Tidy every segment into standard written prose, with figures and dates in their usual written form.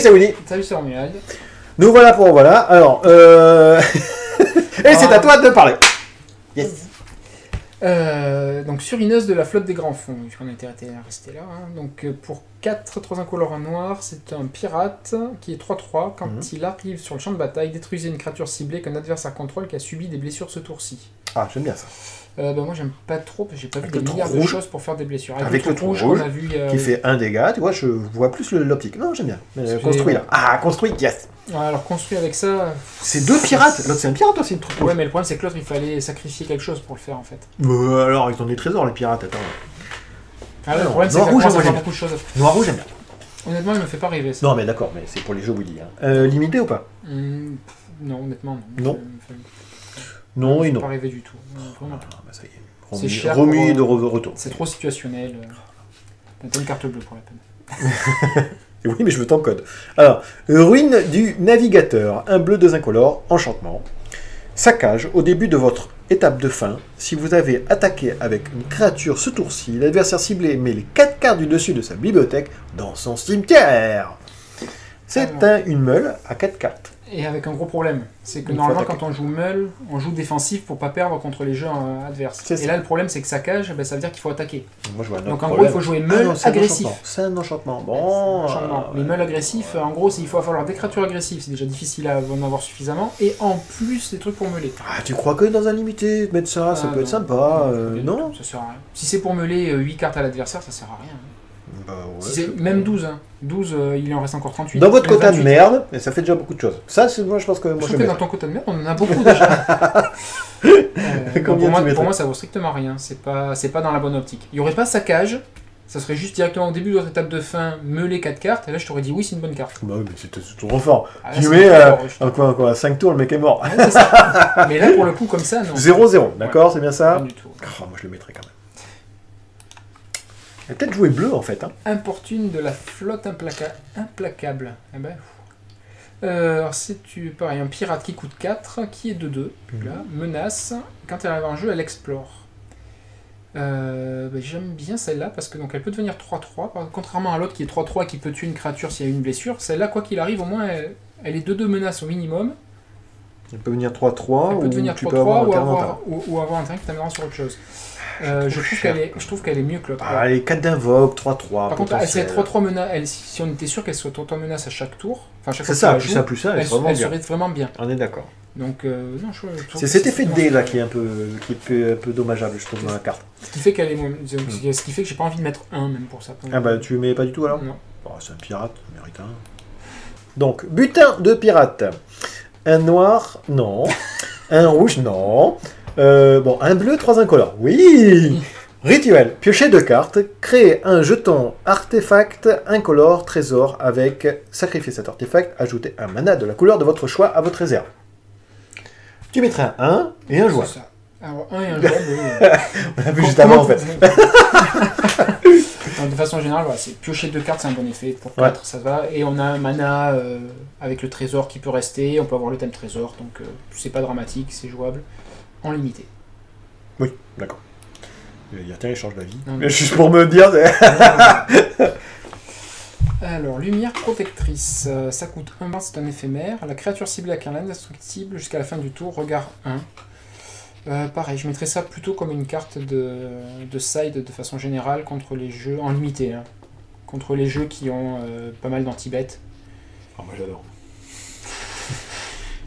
c'est Woody. Salut, c'est Romuald. Nous voilà pour voilà. Alors, et c'est à toi de parler. Yes. Donc Surineuse de la flotte des grands fonds, on était resté là. Hein. Donc pour 4, 3 incolores en noir, c'est un pirate qui est 3-3. Quand il arrive sur le champ de bataille, détruisez une créature ciblée qu'un adversaire contrôle qui a subi des blessures ce tour-ci. Ah, j'aime bien ça. Moi j'aime pas trop, parce que j'ai pas vu Avec des milliards de choses pour faire des blessures. Avec le trou rouge, qu'on a vu, qui fait un dégât, tu vois, je vois plus l'optique. Non, j'aime bien. Construit là. Ah, construit, yes. Ouais, alors construit avec ça... C'est 2 pirates. L'autre c'est un pirate aussi, le trou rouge. Ouais, mais le problème c'est que l'autre il fallait sacrifier quelque chose pour le faire en fait. Alors, ils ont des trésors les pirates, attends. Le problème c'est que ça fait beaucoup de choses. Noir rouge, j'aime bien. Honnêtement, il me fait pas rêver ça. Non, mais d'accord, mais c'est pour les jeux Woody. Hein. Limité ou pas? Non, honnêtement, non. Non. Non et non. Pas rêvé du tout. Vraiment. Ah, bah ça y est. C'est cher. Remis de retour. C'est trop situationnel. T'as une carte bleue pour la peine. Oui, mais je veux ton code. Alors, ruine du navigateur. Un bleu, 2 incolores, enchantement. Saccage. Au début de votre étape de fin, si vous avez attaqué avec une créature ce tour-ci, l'adversaire ciblé met les 4 cartes du dessus de sa bibliothèque dans son cimetière. C'est une meule à 4 cartes. Et avec un gros problème, c'est que normalement quand on joue meule, on joue défensif pour pas perdre contre les jeux adverses. Et là le problème c'est que saccage, ça veut dire qu'il faut attaquer. Moi, je vois donc en gros il faut jouer meule agressif. C'est un enchantement. Bon. Les meules agressifs, en gros il faut falloir des créatures agressives, c'est déjà difficile à en avoir suffisamment. Et en plus des trucs pour meuler. Ah tu crois que dans un limité, mettre ça, ça peut être sympa, non? Ça sert à rien. Si c'est pour meuler 8 cartes à l'adversaire, ça sert à rien. Bah ouais, si c'est même 12, hein. 12 il en reste encore 38. Dans votre quota de merde, et ça fait déjà beaucoup de choses. Ça, moi je pense que moi je trouve que dans ton quota de merde, on en a beaucoup déjà. Pour moi, ça vaut strictement rien. C'est pas dans la bonne optique. Il n'y aurait pas saccage, ça serait juste directement au début de votre étape de fin, meuler 4 cartes, et là je t'aurais dit oui, c'est une bonne carte. Bah oui, mais c'est trop fort. Tu mets à 5 tours, le mec est mort. Ouais, ça. Mais là, pour le coup, comme ça, non. 0-0, d'accord, c'est bien ça? Pas du tout. Moi je le mettrais quand même. Il a peut-être joué bleu en fait. Hein. Importune de la flotte implacable. Eh ben, alors c'est pareil, un pirate qui coûte 4, qui est de 2. Là, menace. Quand elle arrive en jeu, elle explore. J'aime bien celle-là parce que donc elle peut devenir 3-3. Contrairement à l'autre qui est 3-3 qui peut tuer une créature s'il y a une blessure. Celle-là, quoi qu'il arrive, au moins elle est 2-2 menaces au minimum. Elle peut venir 3-3 elle peut devenir 3-3 ou avoir un terrain qui t'amènera sur autre chose. Je trouve qu'elle est mieux que l'autre. Ah, les 4 d'invoque, 3-3. Par contre, elle serait 3-3 menace. Si on était sûr qu'elle soit 3-3 menace à chaque tour, enfin chaque fois c'est ça, plus ça, elle serait vraiment bien. On est d'accord. Donc, non, c'est cet effet de dé là qui est un peu dommageable, je trouve, dans la carte. Ce qui fait qu'elle est, ce qui fait que j'ai pas envie de mettre 1 même pour ça. Ah bah tu mets pas du tout alors? Non. Oh, c'est un pirate, il mérite un. Donc, butin de pirate. Un noir, non. Un rouge, non. Un bleu, 3 incolores. Oui. Rituel. Piochez 2 cartes. Créez un jeton artefact incolore trésor avec sacrifier cet artefact. Ajoutez un mana de la couleur de votre choix à votre réserve. Tu mettrais un 1 et un jouable. Alors 1 et un jouable, oui. On a vu juste avant en fait. De façon générale, voilà, c'est piocher 2 cartes, c'est un bon effet. Pour 4, ça va. Et on a un mana avec le trésor qui peut rester. On peut avoir le thème trésor, donc c'est pas dramatique, c'est jouable. En limité. Oui, d'accord. Tiens, il change d'avis. Mais juste pour me dire. Alors, lumière protectrice. Ça coûte 1 bas, c'est un éphémère. La créature ciblée avec un indestructible jusqu'à la fin du tour. Regard 1. Pareil, je mettrais ça plutôt comme une carte de side de façon générale contre les jeux en limité. Hein. Contre les jeux qui ont pas mal d'anti-bet. Oh, moi j'adore.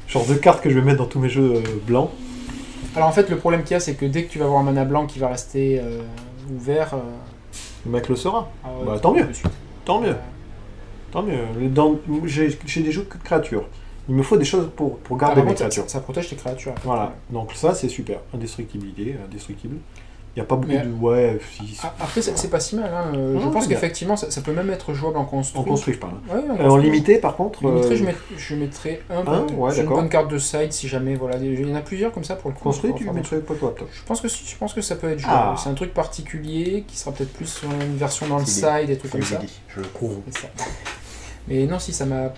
Genre de cartes que je vais mettre dans tous mes jeux blancs. Alors en fait, le problème qu'il y a, c'est que dès que tu vas avoir un mana blanc qui va rester ouvert... Le mec le saura. Tant mieux. Tant mieux. Tant mieux. J'ai des jeux que de créatures. Il me faut des choses pour garder mes créatures. Ça protège tes créatures. Voilà. Donc ça, c'est super. Indestructibilité, indestructible. Il n'y a pas beaucoup de... Ouais, après, c'est pas si mal. Hein. Je pense qu'effectivement, ça peut même être jouable en construit. En construit, je parle. Ouais, en limité, par contre... Limité, je mettrais une bonne carte de side, si jamais. Voilà. Il y en a plusieurs comme ça pour le coup. Construit, tu mettrais pas toi. Je pense que ça peut être jouable. C'est un truc particulier qui sera peut-être plus sur une version dans le side, des trucs comme ça. Je le couvre. Mais non, si ça m'a...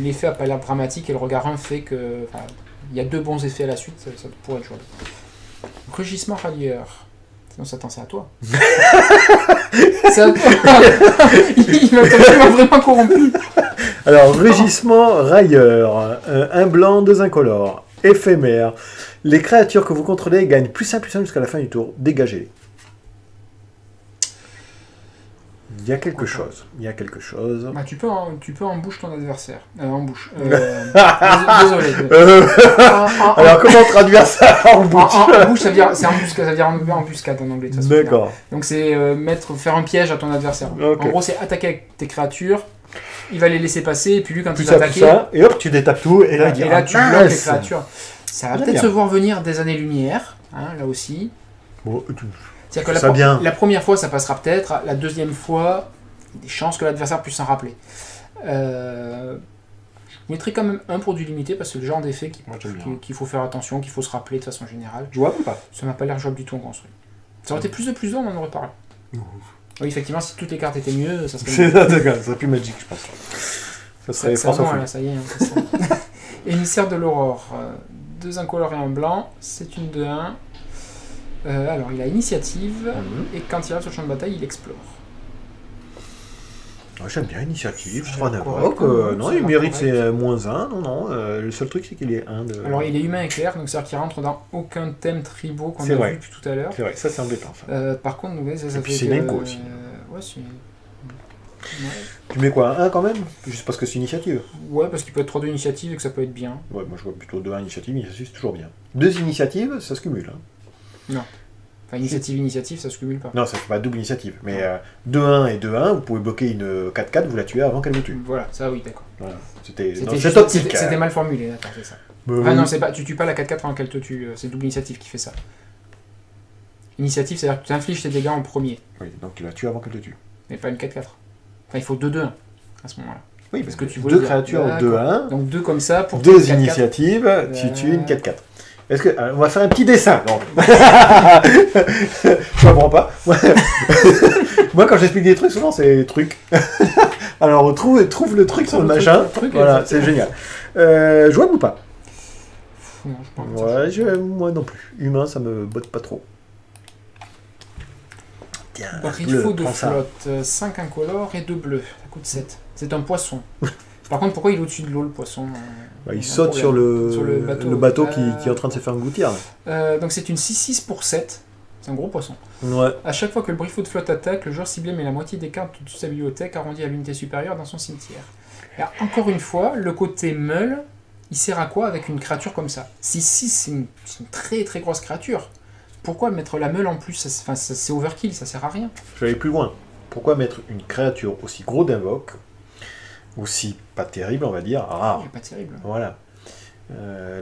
L'effet n'a pas l'air dramatique et le regard 1 fait que... Il y a 2 bons effets à la suite, ça pourrait être jouable. Rugissement rallieur. Sinon, c'est à toi. C'est à toi. Il m'a vraiment corrompu. Alors, rugissement railleur, un blanc, 2 incolores, éphémère. Les créatures que vous contrôlez gagnent +1 +1 jusqu'à la fin du tour. Dégagez-les. Il y a quelque chose. Il y a quelque chose. Bah, tu peux embouche ton adversaire. Embouche. Désolé. Alors, comment traduire ça en bouche? Embouche, ça veut dire embuscade en anglais. D'accord. Donc c'est faire un piège à ton adversaire. Okay. En gros, c'est attaquer avec tes créatures. Il va les laisser passer, et puis lui, quand il va ça, attaquer... ça, et hop, tu détapes tout, et là, tu bloques les créatures. Ça va peut-être se voir venir des années-lumière, hein, là aussi. Bon, c'est-à-dire que la première fois, ça passera peut-être. La deuxième fois, il y a des chances que l'adversaire puisse s'en rappeler. Je mettrai quand même 1 pour du limité, parce que c'est le genre d'effet qu'il faut faire attention, qu'il faut se rappeler de façon générale. Jouable ou pas? Ça m'a pas l'air jouable du tout en construit. Ça aurait été plus de +1, on en aurait parlé. Oui, effectivement, si toutes les cartes étaient mieux, ça serait mieux. Ça serait plus magique, je pense. Ça serait François Fouille. Là, ça y est. Hein, Émissaire de l'aurore. 2 incolores et 1 blanc. C'est une 2-1. Alors, il a initiative. Et quand il arrive sur le champ de bataille, il explore. J'aime bien l'initiative. Je trouve un invoque. Non, il mérite ses -1. Non. Le seul truc, c'est qu'il est 1 de... Alors, il est humain et clair, donc c'est-à-dire qu'il rentre dans aucun thème tribaux qu'on a vu depuis tout à l'heure. C'est vrai, ça c'est embêtant. Ça. Par contre, ça fait. Et puis c'est Nenko aussi. Ouais, c'est. Ouais. Tu mets quoi, 1 quand même? Juste parce que c'est initiative? Ouais, parce qu'il peut être 3-2 initiative et que ça peut être bien. Ouais, moi je vois plutôt 2-1 initiative, c'est toujours bien. 2 initiatives, ça se cumule. Hein. Non. Enfin, initiative, ça se cumule pas. Non, ça fait pas double initiative. Mais 2-1 et 2-1, vous pouvez bloquer une 4-4, vous la tuez avant qu'elle vous tue. Voilà, ça oui, d'accord. Voilà. C'était mal formulé, d'accord, c'est ça. Ah non, tu tues pas la 4-4 avant qu'elle te tue, c'est double initiative qui fait ça. Initiative, c'est-à-dire que tu infliges tes dégâts en premier. Oui, donc tu la tues avant qu'elle te tue. Mais pas une 4-4. Enfin, il faut 2-2-1 à ce moment-là. Oui, parce que tu vois 2 créatures 2-1. Donc 2 comme ça pour 2 initiatives, tu tues une 4-4. Est-ce que on va faire un petit dessin? Non. Je comprends pas. Moi, quand j'explique des trucs, souvent c'est des trucs. Alors, on trouve le truc sur le machin. Voilà, c'est génial. Jouable ou pas? Non, je pense ouais, moi non plus. Humain, ça me botte pas trop. Tiens, Briffaut de flotte, 5 incolores et 2 bleus. Ça coûte 7. C'est un poisson. Par contre, pourquoi il est au-dessus de l'eau, le poisson? Il saute sur le bateau qui est en train de se faire engloutir. Donc c'est une 6-6 pour 7. C'est un gros poisson. Ouais. À chaque fois que le Briffaut de flotte attaque, le joueur ciblé met la moitié des cartes de sa bibliothèque arrondie à l'unité supérieure dans son cimetière. Alors, encore une fois, le côté meule, il sert à quoi avec une créature comme ça? 6-6, c'est une très très grosse créature. Pourquoi mettre la meule en plus? C'est overkill, ça sert à rien. Je vais aller plus loin. Pourquoi mettre une créature aussi gros d'invoque, aussi pas terrible, on va dire, rare? Pas terrible. Voilà.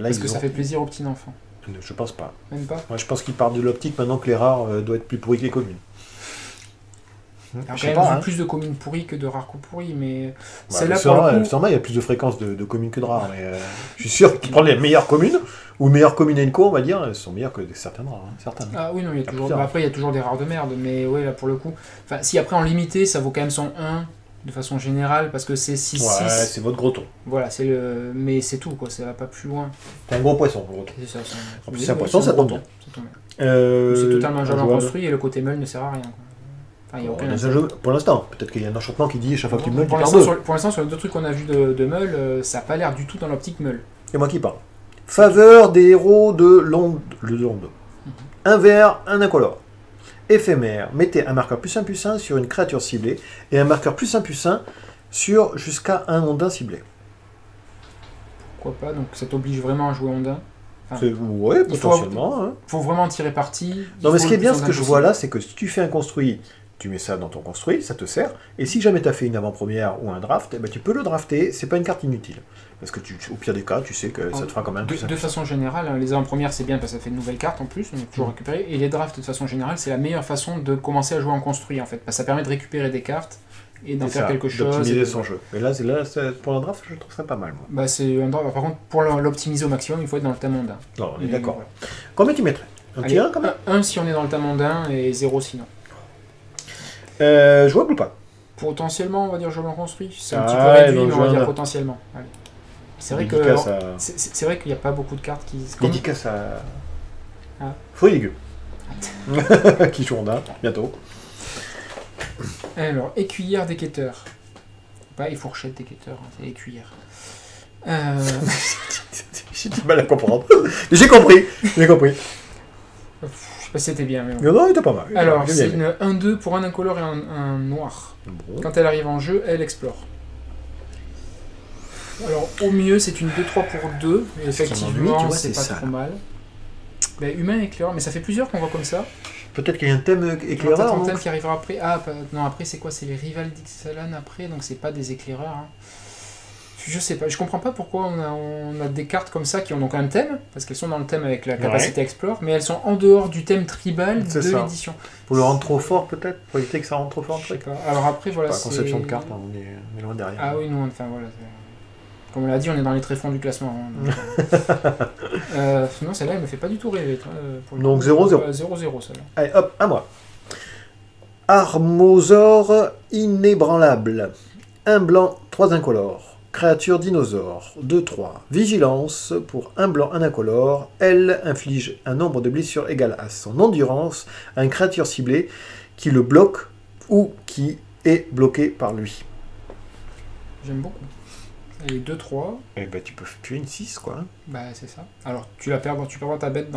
Là, est-ce que ça fait plaisir aux petits enfants? Je pense pas. Même pas. Moi, je pense qu'ils partent de l'optique maintenant que les rares doivent être plus pourris que les communes. Alors, quand même, plus de communes pourries que de rares pourries, mais celle-là, pour le coup... il y a plus de fréquences de communes que de rares, mais je suis sûr qu'ils prennent les meilleures communes, ou meilleures communes Enco, on va dire, elles sont meilleures que certaines rares. Certaines. Ah oui, non, il y a toujours... après, il y a toujours des rares de merde, mais ouais, là, pour le coup... Enfin, si après, en limité, ça vaut quand même son 1, de façon générale, parce que c'est 6-6. Ouais, c'est votre gros ton. Voilà, c'est le... Mais c'est tout, quoi, ça va pas plus loin. C'est un gros poisson, le gros ton. C'est ça, c'est un poisson, ça tombe bien. C'est totalement jouable construit, et le côté meule ne sert à rien, quoi. Enfin, il y a aucun jeu, pour l'instant, peut-être qu'il y a un enchantement qui dit chaque fois que tu meules, pour l'instant, sur les deux trucs qu'on a vus de meule, ça n'a pas l'air du tout dans l'optique meule. C'est moi qui parle. Faveur des héros de l'onde. Un vert, un incolore. Éphémère. Mettez un marqueur +1/+1 sur une créature ciblée et un marqueur +1/+1 sur jusqu'à un ondin ciblé. Pourquoi pas? Donc ça t'oblige vraiment à jouer ondin? Ouais, potentiellement. Il faut vraiment en tirer parti. Non, mais ce qui est bien, ce que je vois là, c'est que si tu fais un construit, tu mets ça dans ton construit, ça te sert. Et si jamais tu as fait une avant-première ou un draft, tu peux le drafter, c'est pas une carte inutile. Parce que au pire des cas, tu sais que ça te fera quand même plus. De façon générale, les avant-premières, c'est bien parce que ça fait une nouvelle carte en plus, donc toujours récupérer. Et les drafts, de façon générale, c'est la meilleure façon de commencer à jouer en construit en fait. Parce que ça permet de récupérer des cartes et d'en faire quelque chose. D'optimiser son jeu. Et là, pour un draft, je trouve ça pas mal. Moi. Bah, c'est un draft. Par contre, pour l'optimiser au maximum, il faut être dans le thème ondin. Non, on est d'accord. Voilà. Combien tu mettrais? Un petit 1 quand même? 1 si on est dans le thème ondin et 0 sinon. Jouable ou pas? Potentiellement, on va dire jouable en construit. C'est un petit peu réduit, mais on va dire potentiellement. Allez. C'est vrai c'est vrai qu'il n'y a pas beaucoup de cartes qui... Dédicace à... Fruigueux. qui joue ondin, bientôt. Alors, écuyère des quêteurs. Pas les fourchettes d'équateur, hein, c'est les cuillères. J'ai du mal à comprendre. J'ai compris. J'ai compris. Je sais pas si c'était bien, mais bon. Non, il était pas mal. Alors, J'ai c'est bien aimé. une 1-2 pour un incolore et un noir. Bon. Quand elle arrive en jeu, elle explore. Alors, au mieux, c'est une 2-3 pour 2. Et m'ennuie, tu effectivement, vois, c'est c'est pas ça, trop là. mal. Ben, humain et éclaireur, mais ça fait plusieurs qu'on voit comme ça. Peut-être qu'il y a un thème Peut-être éclaireur. un non thème qui arrivera après. Ah, non, après, c'est quoi? C'est les rivales d'Ixalan après, donc c'est pas des éclaireurs. Hein. Je sais pas, je comprends pas pourquoi on a des cartes comme ça qui ont donc un thème, parce qu'elles sont dans le thème avec la capacité Explore, mais elles sont en dehors du thème tribal C'est de ça. l'édition. Pour le rendre trop fort, peut-être. Pour éviter que ça rentre trop fort. Je sais pas. Alors après, voilà. Pas c'est- conception de carte, hein, on est loin derrière. Ah oui, non, enfin voilà. Comme on l'a dit, on est dans les tréfonds du classement. Hein, donc, non, celle-là, elle me fait pas du tout rêver. Toi, pour le Donc, coup. 0-0. 0-0, celle-là. Allez, hop, à moi. Armosaure inébranlable. Un blanc, 3 incolores. Créature dinosaure, 2-3. Vigilance, pour un blanc, un incolore. Elle inflige un nombre de blessures égal à son endurance à une créature ciblée qui le bloque ou qui est bloquée par lui. J'aime beaucoup. Elle est 2-3. Eh ben, tu peux tuer une 6, quoi. Bah, c'est ça. Alors, tu perdras ta bête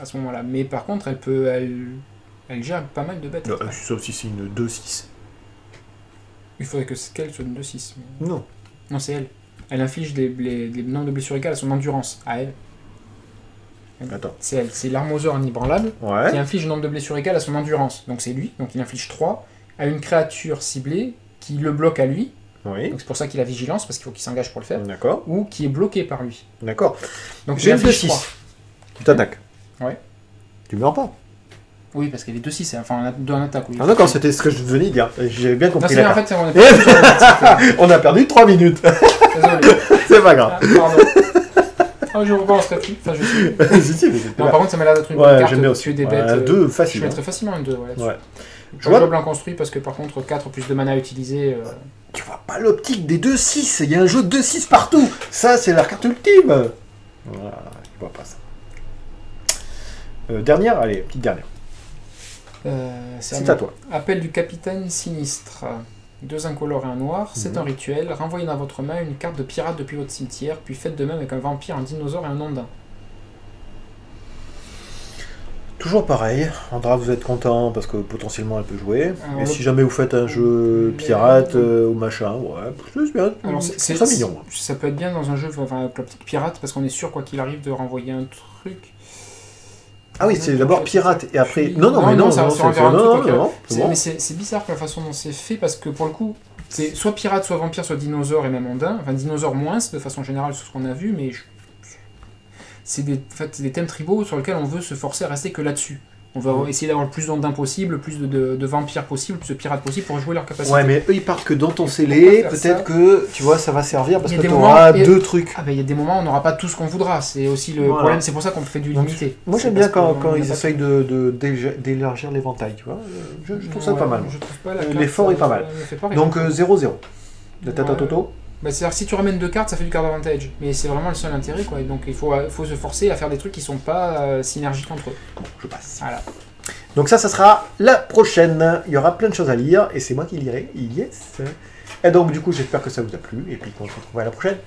à ce moment-là. Mais par contre, elle gère pas mal de bêtes. Non, sauf si c'est une 2-6. Il faudrait que qu'elle soit une 2-6. Mais... Non. Non, c'est elle. Elle inflige des nombres de blessures égales à son endurance. À elle. Attends. C'est elle. C'est l'armosaure inébranlable qui Ouais. inflige le nombre de blessures égales à son endurance. Donc c'est lui. Donc il inflige 3 à une créature ciblée qui le bloque à lui. Oui. Donc c'est pour ça qu'il a vigilance, parce qu'il faut qu'il s'engage pour le faire. D'accord. Ou qui est bloqué par lui. D'accord. Donc J'ai il une inflige 2-6. 3. Tu t'attaques. Ouais. Tu meurs pas. Oui, parce qu'elle est 2-6. Enfin, deux en attaque. Oui. Ah d'accord, c'était ce que je venais de dire. J'avais bien Non, compris c'est la bien, en carte. fait, on est pas On a perdu 3 minutes. Désolé. C'est pas grave. Ah, pardon. Ah, je recommencerai plus. Enfin, je sais. Si, si, mais c'était Non, bien. par contre, ça m'a l'air d'être une Ouais, bonne carte j'aime bien de aussi. tuer des Ouais, bêtes. 2 Je facile. mettrais facilement un 2. Ouais, là-dessus. Ouais. Je vois blanc construit parce que par contre, 4 plus de mana à utiliser. Tu vois pas l'optique des 2-6. Il y a un jeu de 2-6 partout. Ça, c'est la carte ultime. Voilà, tu vois pas ça. Dernière, allez, petite dernière. C'est à toi. Appel du capitaine sinistre. 2 incolores et un noir. C'est un rituel. Renvoyez dans votre main une carte de pirate depuis votre cimetière, puis faites de même avec un vampire, un dinosaure et un ondin. Toujours pareil. Andra, vous êtes content parce que potentiellement elle peut jouer. Alors, Et si jamais vous faites un jeu pirate ou machin, ouais, c'est bien. Alors, c'est mignon. ça peut être bien dans un jeu enfin, avec l'optique pirate parce qu'on est sûr, quoi qu'il arrive, de renvoyer un truc. Ah oui, c'est d'abord pirate et après. Puis- Non, non, mais non, ça non, sera c'est un truc, non, ok. non, c'est bon. Mais c'est bizarre la façon dont c'est fait parce que pour le coup, c'est soit pirate, soit vampire, soit dinosaure et même ondin. Enfin, dinosaure moins, de façon générale, c'est ce qu'on a vu, mais c'est en fait, des thèmes tribaux sur lesquels on veut se forcer à rester que là-dessus. On va essayer d'avoir le plus d'ondins possible, plus de vampires possible, plus de pirates possible pour jouer leur capacité. Ouais, mais eux ils partent que dans ton Et scellé, pourquoi faire peut-être que tu vois ça va servir parce Il y a que des tu auras moments- deux trucs. Ah ben il y a des moments où on n'aura pas tout ce qu'on voudra, c'est aussi le Voilà. problème, c'est pour ça qu'on fait du Donc, limité. Moi C'est j'aime bien parce quand qu'on ils n'a pas essayent d'élargir l'éventail, tu vois. Je trouve ça Ouais, pas mal. je trouve pas la L'effort carte, est pas mal. me fait pas rêver. Donc 0-0. De tête à Ouais. toto. Bah, c'est-à-dire que si tu ramènes 2 cartes, ça fait du card advantage. Mais c'est vraiment le seul intérêt, quoi. Et donc il faut se forcer à faire des trucs qui sont pas synergiques entre eux. Bon, je passe. Voilà. Donc ça sera la prochaine. Il y aura plein de choses à lire et c'est moi qui lirai. Yes. Et donc du coup j'espère que ça vous a plu et puis qu'on se retrouve à la prochaine.